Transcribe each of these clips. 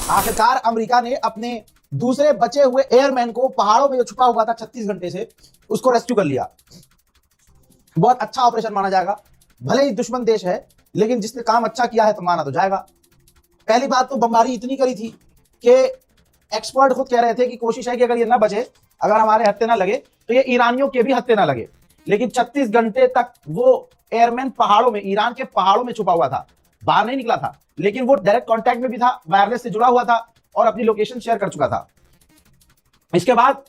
आखिरकार अमेरिका ने अपने दूसरे बचे हुए एयरमैन को पहाड़ों में जो छुपा हुआ था 36 घंटे से, उसको रेस्क्यू कर लिया। बहुत अच्छा ऑपरेशन माना जाएगा। भले ही दुश्मन देश है, लेकिन जिसने काम अच्छा किया है तो माना तो जाएगा। पहली बात तो बमबारी इतनी करी थी कि एक्सपर्ट खुद कह रहे थे कि कोशिश है कि अगर ये ना बचे, अगर हमारे हत्थे ना लगे तो ये ईरानियों के भी हत्थे ना लगे। लेकिन 36 घंटे तक वो एयरमैन पहाड़ों में, ईरान के पहाड़ों में छुपा हुआ था, बाहर नहीं निकला था। लेकिन वो डायरेक्ट कांटेक्ट में भी था, वायरलेस से जुड़ा हुआ था और अपनी लोकेशन शेयर कर चुका था। इसके बाद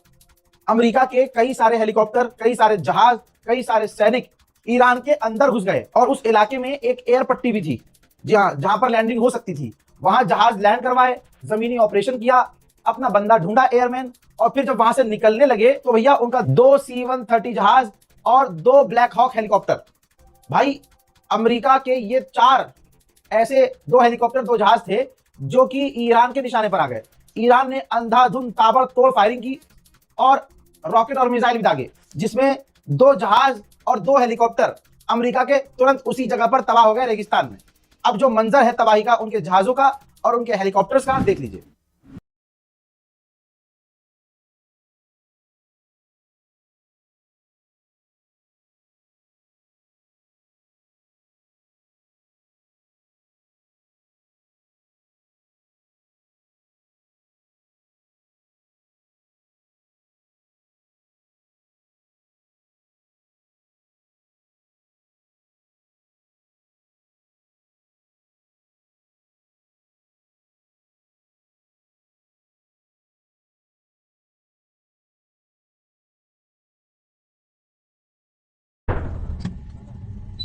अमेरिका के कई सारे हेलीकॉप्टर, कई सारे जहाज, कई सारे सैनिक ईरान के अंदर घुस गए और उस इलाके में एक एयर पट्टी भी थी, जहां पर लैंडिंग हो सकती थी। वहां जहाज लैंड करवाए, जमीनी ऑपरेशन किया, अपना बंदा ढूंढा एयरमैन, और फिर जब वहां से निकलने लगे तो भैया उनका 2 C-130 जहाज और 2 ब्लैक हॉक हेलीकॉप्टर। भाई अमेरिका के ये 4 ऐसे 2 हेलीकॉप्टर, 2 जहाज थे जो कि ईरान के निशाने पर आ गए। ईरान ने अंधाधुंध ताबड़तोड़ फायरिंग की और रॉकेट और मिसाइल भी दागे, जिसमें 2 जहाज और 2 हेलीकॉप्टर अमेरिका के तुरंत उसी जगह पर तबाह हो गए, रेगिस्तान में। अब जो मंजर है तबाही का, उनके जहाजों का और उनके हेलीकॉप्टर्स का, देख लीजिए।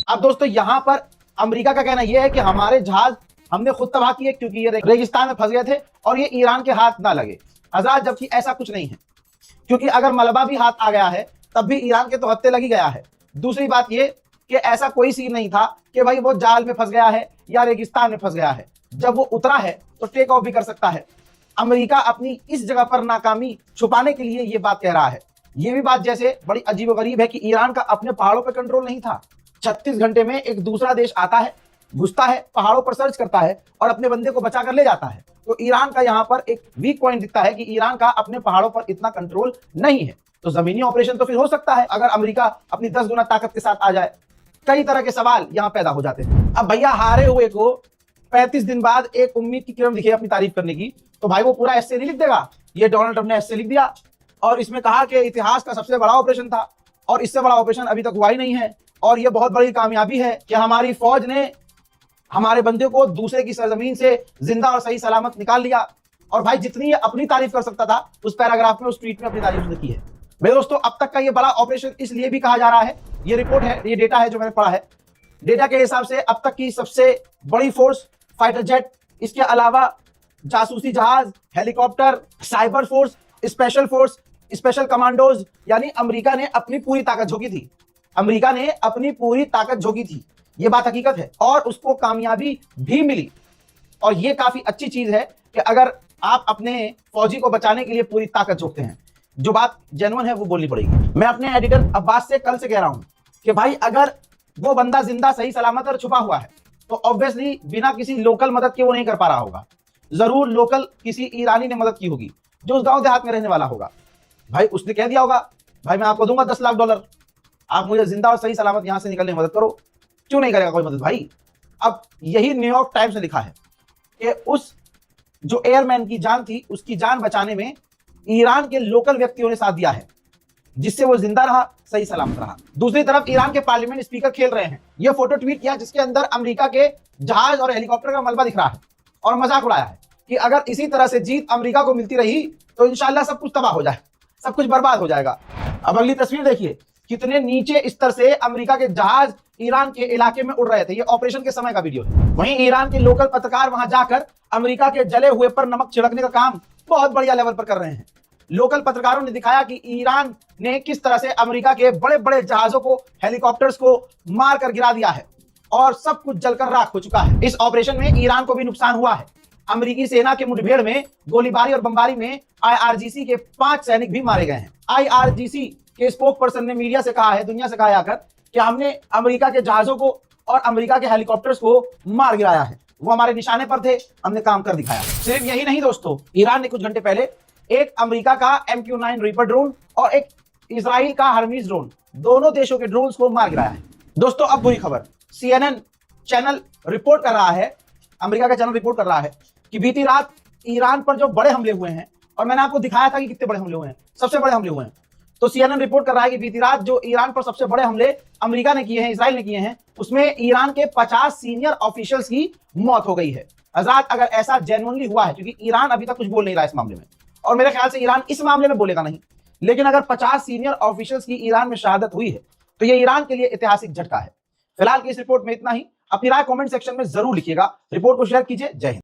अब दोस्तों यहां पर अमेरिका का कहना यह है कि हमारे जहाज हमने खुद तबाह किए, क्योंकि ये रेगिस्तान में फंस गए थे और ये ईरान के हाथ ना लगे। हजरात, जबकि ऐसा कुछ नहीं है, क्योंकि अगर मलबा भी हाथ आ गया है तब भी ईरान के तो हत्थे लगी गया है। दूसरी बात ये कि ऐसा कोई सीन नहीं था कि भाई वो जाल में फंस गया है या रेगिस्तान में फंस गया है। जब वो उतरा है तो टेक ऑफ भी कर सकता है। अमेरिका अपनी इस जगह पर नाकामी छुपाने के लिए ये बात कह रहा है। ये भी बात जैसे बड़ी अजीबोगरीब है कि ईरान का अपने पहाड़ों पर कंट्रोल नहीं था। 36 घंटे में एक दूसरा देश आता है, घुसता है, पहाड़ों पर सर्च करता है और अपने बंदे को बचा कर ले जाता है। तो ईरान का यहाँ पर एक वीक पॉइंट दिखता है कि ईरान का अपने पहाड़ों पर इतना कंट्रोल नहीं है। तो जमीनी ऑपरेशन तो फिर हो सकता है अगर अमेरिका अपनी 10 गुना ताकत के साथ आ जाए। कई तरह के सवाल यहाँ पैदा हो जाते हैं। अब भैया हारे हुए को 35 दिन बाद एक उम्मीद की किरण दिखे अपनी तारीफ करने की, तो भाई वो पूरा एस्से नहीं लिख देगा। ये डोनाल्ड ट्रंप ने एस्से लिख दिया और इसमें कहा कि इतिहास का सबसे बड़ा ऑपरेशन था और इससे बड़ा ऑपरेशन अभी तक हुआ ही नहीं है, और ये बहुत बड़ी कामयाबी है कि हमारी फौज ने हमारे बंदे को दूसरे की सरजमीन से जिंदा और सही सलामत निकाल लिया। और भाई जितनी ये अपनी तारीफ कर सकता था, उस पैराग्राफ में, उस ट्वीट में अपनी तारीफ उसने की है। मेरे दोस्तों, अब तक का ये बड़ा ऑपरेशन इसलिए भी कहा जा रहा है, ये रिपोर्ट है, ये डेटा है जो मैंने पढ़ा है। डेटा के हिसाब से अब तक की सबसे बड़ी फोर्स फाइटर जेट, इसके अलावा जासूसी जहाज, helicopter, cyber force, special force, special commandos, यानी अमेरिका ने अपनी पूरी ताकत झोंकी थी। अमेरिका ने अपनी पूरी ताकत झोंकी थी, ये बात हकीकत है, और उसको कामयाबी भी मिली। और ये काफी अच्छी चीज है कि अगर आप अपने फौजी को बचाने के लिए पूरी ताकत झोंकते हैं, जो बात जेन्युइन है वो बोलनी पड़ेगी। मैं अपने एडिटर अब्बास से कल से कह रहा हूं कि भाई अगर वो बंदा जिंदा सही सलामत और छुपा हुआ है तो ऑब्वियसली बिना किसी लोकल मदद के वो नहीं कर पा रहा होगा। जरूर लोकल किसी ईरानी ने मदद की होगी जो उस गांव देहात में रहने वाला होगा। भाई उसने कह दिया होगा, भाई मैं आपको दूंगा $10 लाख, आप मुझे जिंदा और सही सलामत यहां से निकलने में मदद करो। क्यों नहीं करेगा कोई मदद भाई? अब यही न्यूयॉर्क टाइम्स ने लिखा है कि उस जो एयरमैन की जान थी, उसकी जान बचाने में ईरान के लोकल व्यक्तियों ने साथ दिया है, जिससे वो जिंदा रहा, सही सलामत रहा। दूसरी तरफ ईरान के पार्लियामेंट स्पीकर खेल रहे हैं। ये फोटो ट्वीट किया जिसके अंदर अमेरिका के जहाज और हेलीकॉप्टर का मलबा दिख रहा है और मजाक उड़ाया है कि अगर इसी तरह से जीत अमेरिका को मिलती रही तो इंशाल्लाह सब कुछ तबाह हो जाए, सब कुछ बर्बाद हो जाएगा। अब अगली तस्वीर देखिए, कितने नीचे स्तर से अमेरिका के जहाज ईरान के इलाके में उड़ रहे थे। ये ऑपरेशन के समय का वीडियो है। वहीं ईरान के लोकल पत्रकार वहां जाकर अमेरिका के जले हुए पर नमक छिड़कने का काम बहुत बढ़िया लेवल पर कर रहे हैं। लोकल पत्रकारों ने दिखाया कि ईरान ने किस तरह से अमेरिका के बड़े बड़े जहाजों को, हेलीकॉप्टर्स को मारकर गिरा दिया है और सब कुछ जलकर राख हो चुका है। इस ऑपरेशन में ईरान को भी नुकसान हुआ है। अमेरिकी सेना के मुठभेड़ में, गोलीबारी और बमबारी में IRGC के 5 सैनिक भी मारे गए हैं। IRGC के स्पोक पर्सन ने मीडिया से कहा है, दुनिया से कहा आकर, कि हमने अमेरिका के जहाजों को और अमेरिका के हेलीकॉप्टर्स को मार गिराया है। वो हमारे निशाने पर थे, हमने काम कर दिखाया। सिर्फ यही नहीं दोस्तों, ईरान ने कुछ घंटे पहले एक अमेरिका का MQ-9 रीपर ड्रोन और एक इजराइल का हर्मीज ड्रोन, दोनों देशों के ड्रोन्स को मार गिराया है। दोस्तों अब बुरी खबर, CNN चैनल रिपोर्ट कर रहा है, अमेरिका का चैनल रिपोर्ट कर रहा है कि बीती रात ईरान पर जो बड़े हमले हुए हैं, और मैंने आपको दिखाया था कि कितने बड़े हमले हुए हैं, सबसे बड़े हमले हुए हैं। तो CNN रिपोर्ट कर रहा है कि बीती रात जो ईरान पर सबसे बड़े हमले अमेरिका ने किए हैं, इजराइल ने किए हैं, उसमें ईरान के 50 सीनियर ऑफिशियल्स की मौत हो गई है। हजरात अगर ऐसा जेन्युइनली हुआ है, क्योंकि ईरान अभी तक कुछ बोल नहीं रहा इस मामले में, और मेरे ख्याल से ईरान इस मामले में बोलेगा नहीं, लेकिन अगर 50 सीनियर ऑफिशियल्स की ईरान में शहादत हुई है तो ये ईरान के लिए ऐतिहासिक झटका है। फिलहाल की इस रिपोर्ट में इतना ही। अपनी राय कमेंट सेक्शन में जरूर लिखिएगा, रिपोर्ट को शेयर कीजिए। जय हिंद।